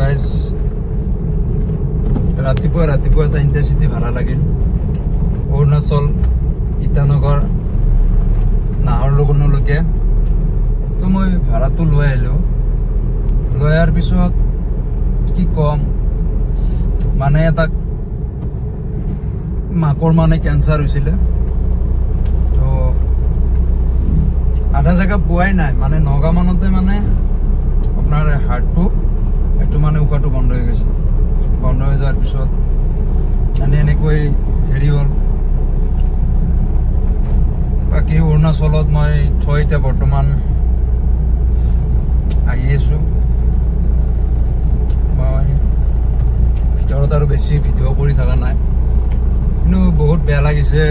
Guys ৰাতিপুৱা এটা intercity ভাড়া লাগিল অৰুণাচল ইটানগৰ নাহৰলগুনলৈকে। তো মই ভাড়াটো লৈ আহিলোঁ। লৈ অহাৰ পিছত কি ক'ম, মানে এটা মাকৰ মানে কেঞ্চাৰ হৈছিলে। তো আধা জেগা পোৱাই নাই, মানে নগাঁও মানতে মানে আপোনাৰ হাৰ্টটো এইটো মানে উশাহটো বন্ধ হৈ গৈছে। বন্ধ হৈ যোৱাৰ পিছত এনেকৈ হেৰি হ'ল। বাকী অৰুণাচলত মই এতিয়া বৰ্তমান আহি আছোঁ। মই ভিতৰত আৰু বেছি ভিডিঅ' কৰি থকা নাই, কিন্তু বহুত বেয়া লাগিছে।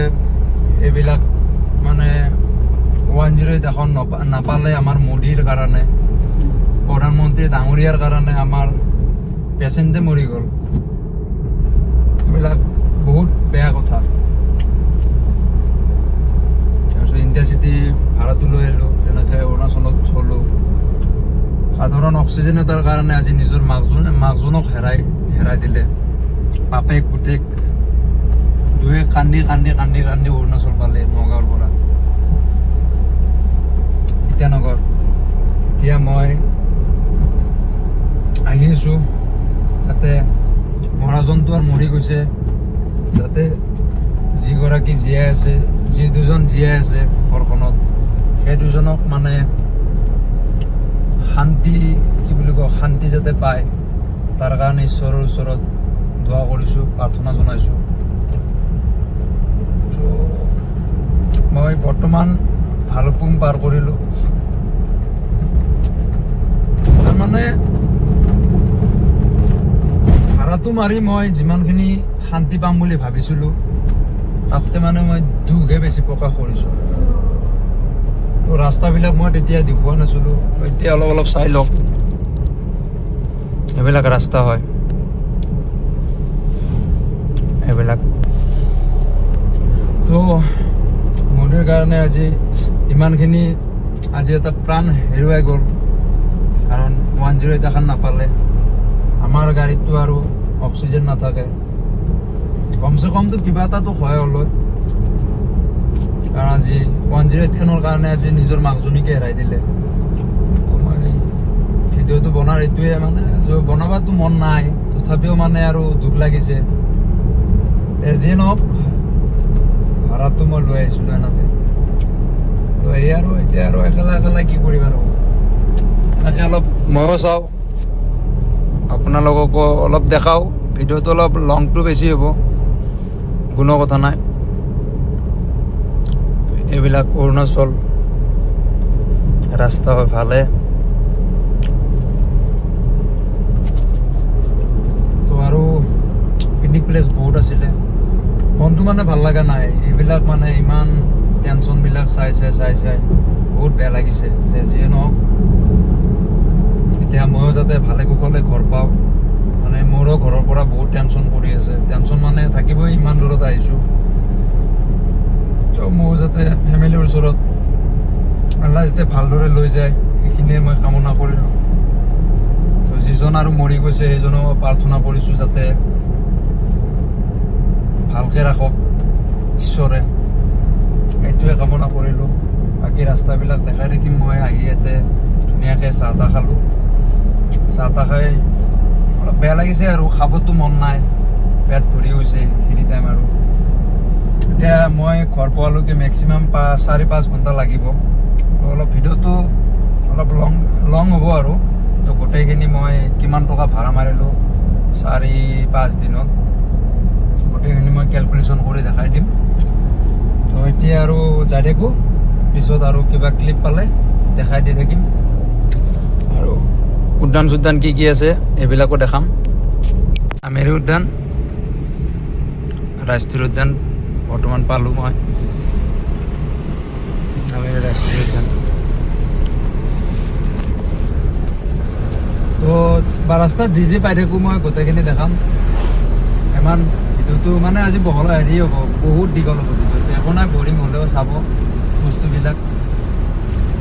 এইবিলাক মানে 108 এখন নাপালে আমাৰ মোদীৰ কাৰণে, প্ৰধানমন্ত্ৰী ডাঙৰীয়াৰ কাৰণে আমাৰ পেচেণ্টে মৰি গ'ল। এইবিলাক বহুত বেয়া কথা। তাৰপিছত ইণ্টাৰচিটি ভাড়াটো লৈ আহিলোঁ, তেনেকৈ অৰুণাচলত থলোঁ। সাধাৰণ অক্সিজেন এটাৰ কাৰণে আজি নিজৰ মাকজনক হেৰাই দিলে। বাপেক পুতেক দুয়ে কান্দি অৰুণাচল পালে, নগাঁৱৰ পৰা ইটানগৰ। এতিয়া মই আহি আছোঁ, যাতে মৰাজনটো আৰু মৰি গৈছে, যাতে যিগৰাকী জীয়াই আছে, যি দুজন জীয়াই আছে ঘৰখনত, সেই দুজনক মানে শান্তি শান্তি যাতে পায়, তাৰ কাৰণে ঈশ্বৰৰ ওচৰত দোৱা কৰিছোঁ, প্ৰাৰ্থনা জনাইছোঁ। তো মই বৰ্তমান ভালুকপুং পাৰ কৰিলোঁ। তাৰমানে ভাড়াটো মাৰি মই যিমানখিনি শান্তি পাম বুলি ভাবিছিলোঁ, তাতকৈ মানে মই দুখহে বেছি প্ৰকাশ কৰিছোঁ। তো ৰাস্তাবিলাক মই তেতিয়া দেখুওৱা নাছিলোঁ, এতিয়া অলপ চাই লওক। এইবিলাক ৰাস্তা হয়, এইবিলাক। তো মোদীৰ কাৰণে আজি ইমানখিনি, আজি এটা প্ৰাণ হেৰুৱাই গ'ল, কাৰণ 108 এখন নাপালে। আমাৰ গাড়ীতটো আৰু অক্সিজেন নাথাকে, কমচে কমটো কিবা এটাতো সহায় হ'ল। কাৰণ আজি 108 খনৰ কাৰণে আজি নিজৰ মাকজনীকে হেৰাই দিলে। তো মই ভিডিঅ'টো বনাৰ এইটোৱে, মানে বনাবাতো মন নাই, তথাপিও মানে আৰু দুখ লাগিছে। যিয়ে নহওক, ভাড়াটো মই লৈ আহিছিলোঁ এনেকৈ। তো এই আৰু এতিয়া আৰু একেলা কি কৰিম আৰু, এনেকৈ অলপ ময়ো চাওঁ, আপোনালোককো অলপ দেখাওঁ। ভিডিঅ'টো অলপ লংটো বেছি হ'ব, কোনো কথা নাই। এইবিলাক অৰুণাচল ৰাস্তা হয়, ভালে। তো আৰু পিকনিক প্লেচ বহুত আছিলে, মনটো মানে ভাল লগা নাই। এইবিলাক মানে ইমান টেনশ্যনবিলাক চাই বহুত বেয়া লাগিছে। যিয়ে নহওক, এতিয়া ময়ো যাতে ভালে কুশলে ঘৰ পাওঁ, মানে মোৰো ঘৰৰ পৰা বহুত টেনশ্যন কৰি আছে। টেনশ্যন মানে থাকিবই, ইমান দূৰত আহিছোঁ। তো মোৰ যাতে ফেমিলিৰ ওচৰত আল্লাহ যাতে ভালদৰে লৈ যায়, সেইখিনিয়ে মই কামনা কৰিলোঁ। তো যিজন আৰু মৰি গৈছে, সেইজনো প্ৰাৰ্থনা কৰিছোঁ যাতে ভালকৈ ৰাখক ঈশ্বৰে, সেইটোৱে কামনা কৰিলোঁ। বাকী ৰাস্তাবিলাক দেখাই থাকিম মই। আহি ইয়াতে ধুনীয়াকৈ চাহ তাহ খালোঁ। চাহ তাহ খাই অলপ বেয়া লাগিছে, আৰু খাবতো মন নাই, পেট ভৰি গৈছে সেইখিনি টাইম। আৰু এতিয়া মই ঘৰ পোৱালৈকে মেক্সিমাম 4-5 ঘণ্টা লাগিব। অলপ ভিডিঅ'টো অলপ লং হ'ব আৰু। তো গোটেইখিনি মই কিমান টকা ভাড়া মাৰিলোঁ 4-5 দিনত, গোটেইখিনি মই কেলকুলেশ্যন কৰি দেখাই দিম। তো এতিয়া আৰু যাই থাকোঁ, পিছত আৰু কিবা ক্লিপ পালে দেখাই দি থাকিম। আৰু উদ্যান চুদ্যান কি আছে এইবিলাকো দেখাম। আমেৰি উদ্যান, ৰাষ্ট্ৰীয় উদ্যান বৰ্তমান পালোঁ মই, আমেৰি ৰাষ্ট্ৰীয় উদ্যান। তো ৰাস্তাত যি পাই থাকোঁ মই গোটেইখিনি দেখাম। ইমান ভিডিঅ'টো মানে আজি হেৰি হ'ব, বহুত দীঘল হ'ব ভিডিঅ'টো। একো নাই, বৰিং হ'লেও চাব বস্তুবিলাক।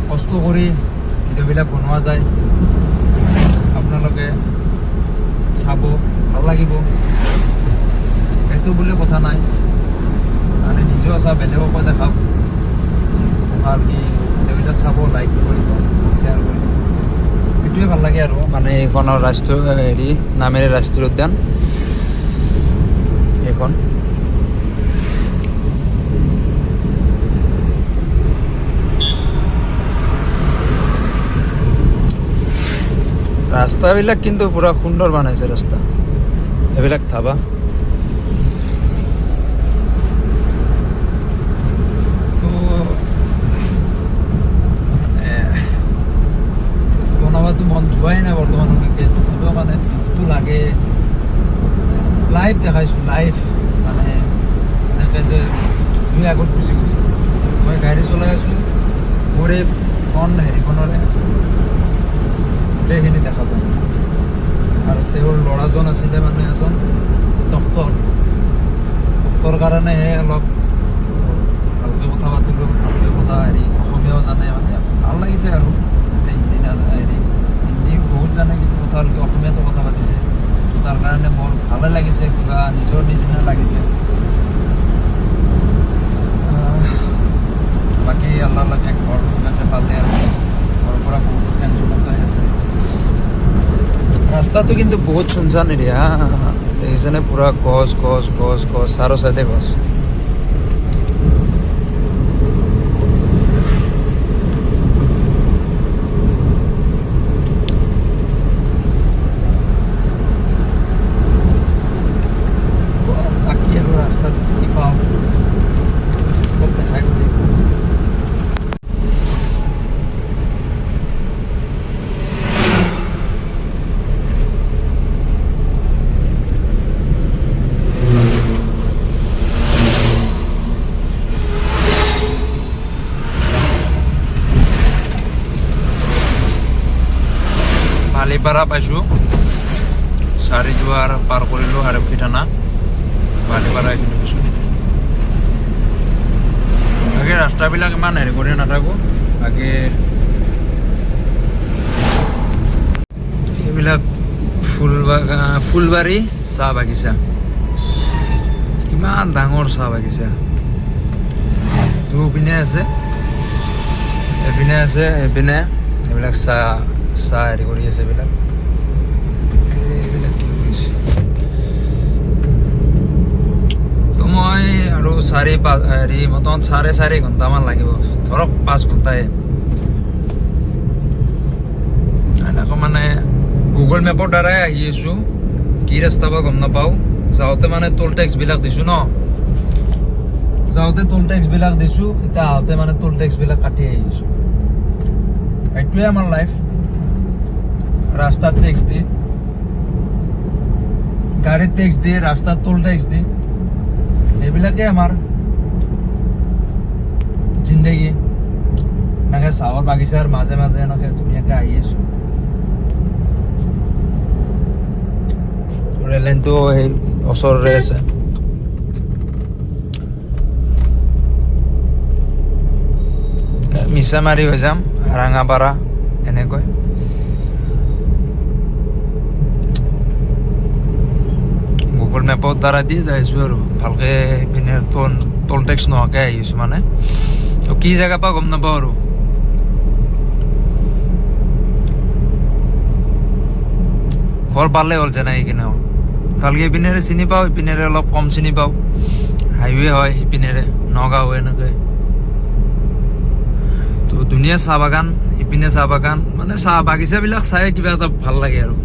কষ্ট কৰি ভিডিঅ'বিলাক বনোৱা যায়, আপোনালোকে চাব ভাল লাগিব, সেইটো বুলি কথা নাই। মানে নিজেও চা, বেলেগকো দেখাওক, ভাল কি ভিডিঅ'বিলাক চাব, লাইক কৰিব, শ্বেয়াৰ কৰিব, সেইটোৱে ভাল লাগে আৰু। মানে এইখনৰ ৰাষ্ট্ৰীয় নামেৰে ৰাষ্ট্ৰীয় উদ্যান এইখন। ৰাস্তাবিলাক কিন্তু পুৰা সুন্দৰ বনাইছে ৰাস্তা, এইবিলাক ধাবা। তো বনাবতো মন যোৱাই নাই বৰ্তমানলৈকে, তথাপিও মানে দুখটো লাগে। লাইভ দেখাইছোঁ, লাইভ মানে এনেকৈ যে জুই আগত গুচি গৈছে। মই গাড়ী চলাই আছোঁ, মোৰ এই ফ্ৰণ্ট হেৰিখনৰে গোটেইখিনি দেখা পায়। আৰু তেওঁৰ ল'ৰাজন আছিলে মানে এজন ডক্তৰ কাৰণেহে অলপ ভালকৈ কথা পাতিলোঁ, ভালকৈ কথা অসমীয়াও জানে, মানে ভাল লাগিছে আৰু। হিন্দী বহুত জানে, কিন্তু কথা হ'ল কি অসমীয়াতো কথা পাতিছে, তো তাৰ কাৰণে মোৰ ভালে লাগিছে, কিবা নিজৰ নিচিনা লাগিছে। বাকী আল্লাহ লাগে ঘৰ এনেকৈ পালে আৰু ঘৰৰ পৰা বহুত টেনশ্যনত হৈ আছে। ৰাস্তাটো কিন্তু বহুত চুনচান এৰিয়া, দেখিছেনে? পুৰা গছ গছ গছ গছ, চাৰো চাইডে গছ। বাকী আৰু ৰাস্তাত কি পাওঁ চব দেখাই গ'লে। বালিপাৰা পাইছোঁ, চাৰিদুৱাৰ পাৰ কৰিলোঁ, আৰক্ষী থানা বালিপাৰা এইখিনি পাইছোঁ। বাকী ৰাস্তাবিলাক ইমান হেৰি কৰি নাথাকোঁ, বাকী সেইবিলাক ফুলবাৰী চাহ বাগিচা, কিমান ডাঙৰ চাহ বাগিচা। দুপিনে আছে, এপিনে আছে, এপিনে এইবিলাক চাহ হেৰি কৰি আছে। এইবিলাক কি কৰিছে? তো মই আৰু মোটামুটি 4.5 ঘণ্টামান লাগিব, ধৰক 5 ঘণ্টাই। এনেকৈ মানে গুগল মেপৰ দ্বাৰাই আহি আছোঁ, কি ৰাস্তা বা গম নাপাওঁ। যাওঁতে মানে টোল টেক্সবিলাক দিছোঁ ন, যাওঁতে টোল টেক্সবিলাক দিছোঁ, এতিয়া আহোঁতে মানে টোল টেক্সবিলাক কাটি আহিছোঁ। এইটোৱে আমাৰ লাইফ, ৰাস্তাত টেক্স দি, গাড়ীত টেক্স দি, ৰাস্তাত টোল টেক্স দি, এইবিলাকেই আমাৰ জিন্দগী। এনেকৈ চাহৰ বাগিচাৰ মাজে মাজে এনেকৈ ধুনীয়াকৈ আহি আছোঁ। ৰেল লাইনটো সেই ওচৰৰে আছে। মিছামাৰী হৈ যাম, ৰাঙাপাৰা এনেকৈ। গুগল মেপৰ দ্বাৰা দি যাইছোঁ আৰু ভালকৈ পিনে টোল টেক্স নোহোৱাকৈ আহিছোঁ। মানে কি জেগা পৰা গম নাপাওঁ আৰু। ঘৰ পালে হ'ল যেনে এইখিনেও ভালকৈ ইপিনেৰে চিনি পাওঁ, ইপিনেৰে অলপ কম চিনি পাওঁ। হাইৱে হয় ইপিনেৰে, নগাঁও এনেকৈ। তো ধুনীয়া চাহ বাগান, ইপিনে চাহ বাগান, মানে চাহ বাগিচাবিলাক চাই কিবা এটা ভাল লাগে আৰু।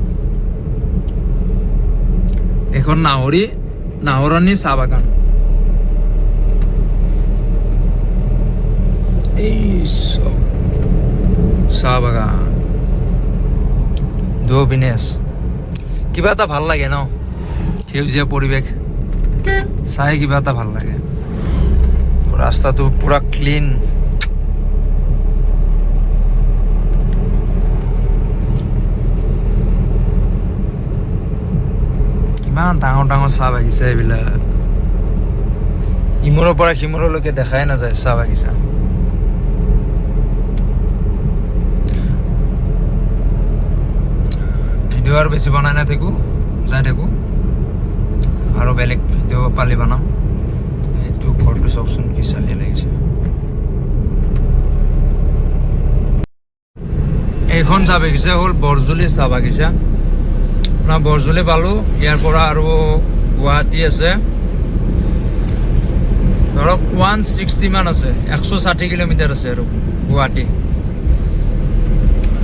এখন নাহৰণি চাহ বাগান, এই চাহ বাগান দুপিনে আছে। কিবা এটা ভাল লাগে ন, সেউজীয়া পৰিৱেশ চাই কিবা এটা ভাল লাগে। ৰাস্তাটো পুৰা ক্লিন, ইমান ডাঙৰ ডাঙৰ চাহ বাগিচা এইবিলাক, ইমূৰৰ পৰা সিমূৰলৈকে দেখাই নাযায় চাহ বাগিচা। ভিডিঅ' আৰু বেছি বনাই নাথাকোঁ, যাই থাকোঁ আৰু বেলেগ ভিডিঅ' পালি বনাম। এইটো ঘৰটো চাওকচোন কি চালিয়ে লাগিছে। এইখন চাহ বাগিচা হ'ল বৰজুলি চাহ বাগিচা। আপোনাৰ বৰজুলি পালোঁ, ইয়াৰ পৰা আৰু গুৱাহাটী আছে ধৰক 160 মান আছে, 160 কিলোমিটাৰ আছে আৰু গুৱাহাটী।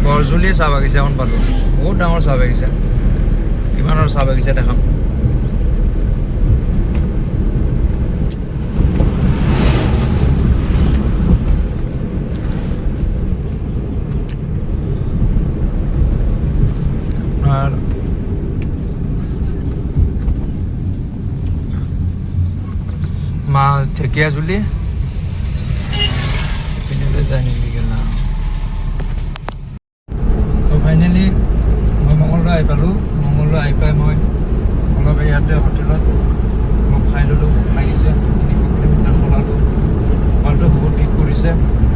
বৰজুলি চাহ বাগিচাখন পালোঁ, বহুত ডাঙৰ চাহ বাগিচা। কিমানৰ চাহ বাগিচা দেখাম। আর মা ঢেকীয়াজুলি যাই নিকি না। তো ফাইনেলি মই মঙলদৈ আহি পালোঁ। মঙলদৈ আহি পাই মই অলপ ইয়াতে হোটেলত অলপ খাই ল'লোঁ, লাগিছে 300 কিলোমিটাৰ চলালোঁ। মোবাইলটো বহুত ঠিক কৰিছে,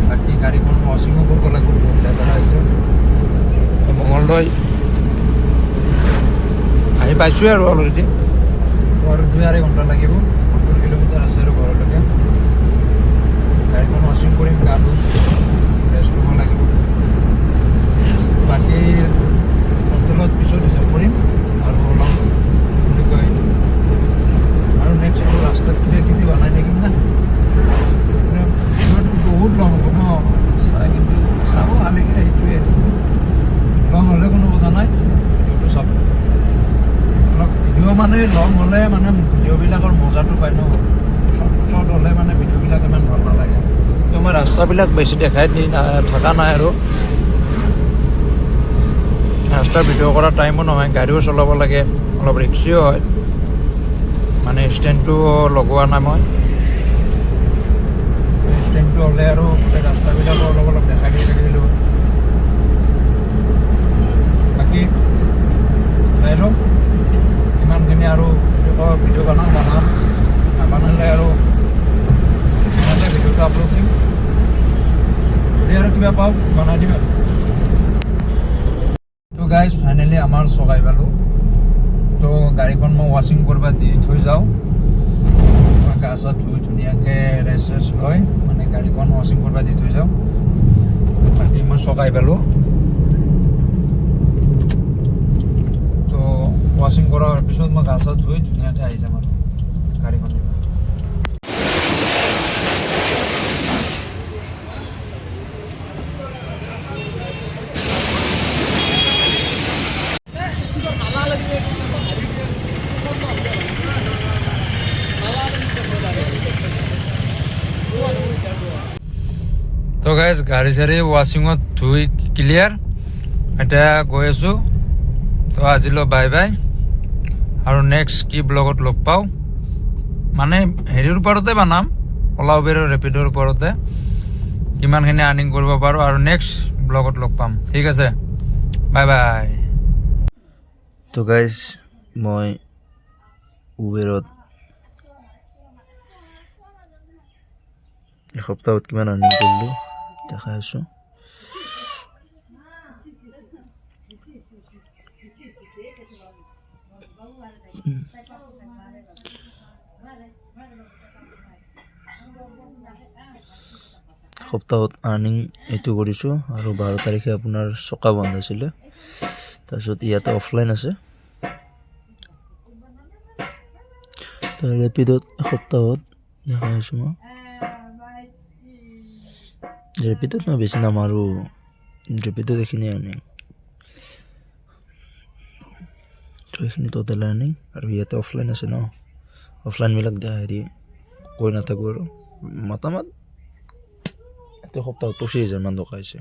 বাকী গাড়ীখন ৱাশ্বিঙো কৰিব লাগিব, বহুত লেতেৰা হৈছে। তো মঙলদৈ আহি পাইছোঁ আৰু অলৰেডি, আৰু 2-2.5 ঘণ্টা লাগিব। 70 কিলোমিটাৰ আছে আৰু ঘৰলৈকে। গাড়ীখন ৱাশ্বিং কৰিম, গা ধুম, ৰেষ্ট ল'ব লাগিব। বাকী হোটেলত পিছত হিচাপ কৰিম আৰু অলপ বুলি কয় আৰু নেক্সট এইটো ৰাস্তাত কিবা কিবি বনাই থাকিম না। বহুত লং হ'ব ন, চাই কিন্তু চাব ভালেকৈ। সেইটোৱে লং হ'লে কোনো কথা নাই, ভিডিঅ'টো চাব। অলপ ভিডিঅ' মানে লং হ'লে মানে ভিডিঅ'বিলাকৰ মজাটো পায় ন। শ্বৰ্ট হ'লে মানে ভিডিঅ'বিলাক ইমান ভাল নালাগে। তো মই ৰাস্তাবিলাক বেছি দেখাই দি থকা নাই আৰু ৰাস্তাৰ ভিডিঅ' কৰাৰ টাইমো নহয়, গাড়ীও চলাব লাগে, অলপ ৰিক্সিও হয়। মানে ষ্টেণ্ডটো লগোৱা নাই মই। ষ্টেণ্ডটো হ'লে আৰু গোটেই ৰাস্তাবিলাকো অলপ অলপ দেখাই দি থাকিলোঁ। বাকী চাই লওঁ কিমানখিনি আৰু ভিডিঅ' বনাম নাবনালে আৰু এনেকৈ ভিডিঅ'টো আপলোড দিম। যদি আৰু কিবা পাওঁ বনাই দিম আৰু। তো গাইজ ফাইনেলি আমাৰ চকাই পালোঁ। তো গাড়ীখন মই ৱাশ্বিং কৰিব দি থৈ যাওঁ। মই গা চা ধুই ধুনীয়াকৈ ৰেষ্ট লৈ মানে গাড়ীখন ৱাশ্বিং কৰিব দি থৈ যাওঁ। বাকী মই চকাই পালোঁ। তো ৱাশ্বিং কৰাৰ পিছত মই গা চা ধুই ধুনীয়াকৈ আহি যাম আৰু গাড়ীখন নিব। তো গাইজ গাড়ী চাড়ী ৱাশ্বিঙত ধুই ক্লিয়াৰ, এতিয়া গৈ আছোঁ। তো আজিলৈ বাই বাই, আৰু নেক্সট কি ব্লগত লগ পাওঁ মানে হেৰিৰ ওপৰতে বনাম, অলা উবেৰ ৰেপিডৰ ওপৰতে কিমানখিনি আৰ্নিং কৰিব পাৰোঁ, আৰু নেক্সট ব্লগত লগ পাম। ঠিক আছে, বাই বাই। তো গাইজ মই উবেৰত এসপ্তাহত কিমান আৰ্নিং কৰিলোঁ দেখাই আছোঁ। সপ্তাহত আৰ্নিং এইটো কৰিছোঁ, আৰু 12 তাৰিখে আপোনাৰ চকা বন্ধ আছিলে। তাৰপিছত ইয়াতে অফলাইন আছে। ৰেপিডত এসপ্তাহত দেখাই আছোঁ মই। ৰেপিডত মই বেছি নামাৰোঁ, ৰেপিডত এইখিনি আৰ্নিং, তো এইখিনি টোটেল আৰ্নিং। আৰু ইয়াতে অফলাইন আছে ন, অফলাইনবিলাক হেৰি কৈ নাথাকোঁ আৰু। মাতামাত এইটো সপ্তাহত 25,000 মান টকা হৈছে।